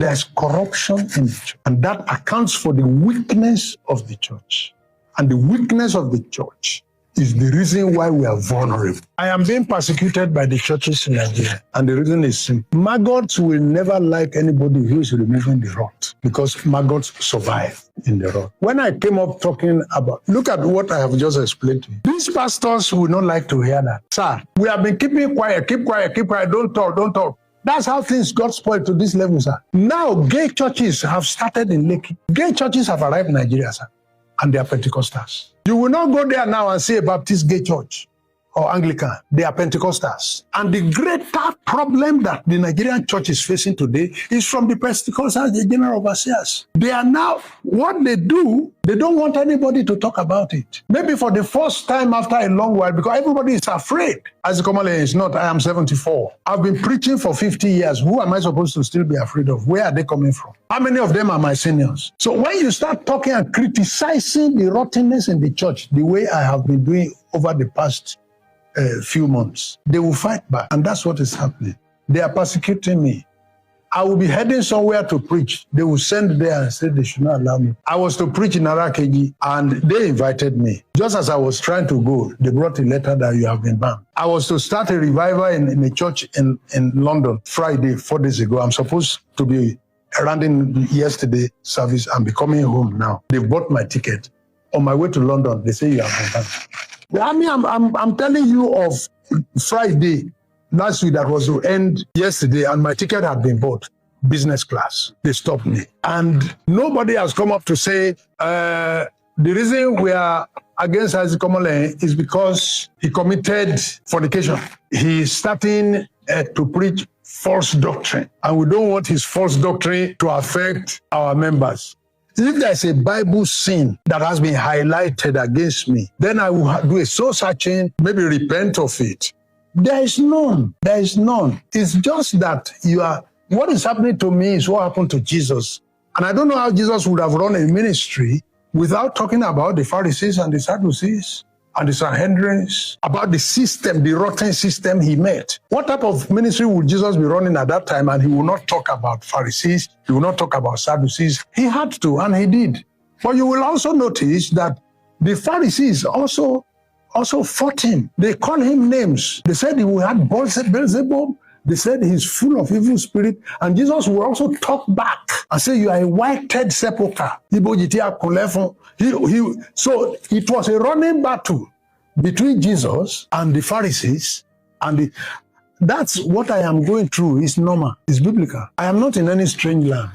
There's corruption in the church. And that accounts for the weakness of the church. And the weakness of the church is the reason why we are vulnerable. I am being persecuted by the churches in Nigeria. And the reason is simple. Maggots will never like anybody who is removing the rot, because maggots survive in the rot. When I came up talking about, look at what I have just explained to you. These pastors will not like to hear that. Sir, we have been keeping quiet, keep quiet, don't talk. That's how things got spoiled to this level, sir. Now, gay churches have started in Lekki. Gay churches have arrived in Nigeria, sir, and they are Pentecostals. You will not go there now and see a Baptist gay church or Anglican. They are Pentecostals. And the greater problem that the Nigerian church is facing today is from the Pentecostals, the general overseers. They are now, what they do, they don't want anybody to talk about it. Maybe for the first time after a long while, because everybody is afraid. As Omoleyin is not, I am 74. I've been preaching for 50 years. Who am I supposed to still be afraid of? Where are they coming from? How many of them are my seniors? So when you start talking and criticizing the rottenness in the church, the way I have been doing over the past few months, they will fight back. And that's what is happening. They are persecuting me. I will be heading somewhere to preach. They will send there and say they should not allow me. I was to preach in Arakeji and they invited me. Just as I was trying to go, they brought a letter that you have been banned. I was to start a revival in a church in London Friday, 4 days ago. I'm supposed to be rounding yesterday service and be coming home now. They bought my ticket. On my way to London, they say you have been banned. I mean, I'm telling you of Friday last week that was to end yesterday, and my ticket had been bought, business class. They stopped me. And nobody has come up to say, the reason we are against Isaac Omoleyin is because he committed fornication. He is starting to preach false doctrine, and we don't want his false doctrine to affect our members. If there's a Bible sin that has been highlighted against me, then I will do a soul searching, maybe repent of it. There is none. There is none. It's just that what is happening to me is what happened to Jesus. And I don't know how Jesus would have run a ministry without talking about the Pharisees and the Sadducees and the Sanhedrins, about the system, the rotten system he met. What type of ministry would Jesus be running at that time? And he will not talk about Pharisees, he will not talk about Sadducees. He had to, and he did. But you will also notice that the Pharisees also fought him. They called him names. They said he had Beelzebub. They said he's full of evil spirit. And Jesus will also talk back and say, you are a whited sepulchre. So it was a running battle between Jesus and the Pharisees. And that's what I am going through. It's normal. It's biblical. I am not in any strange land.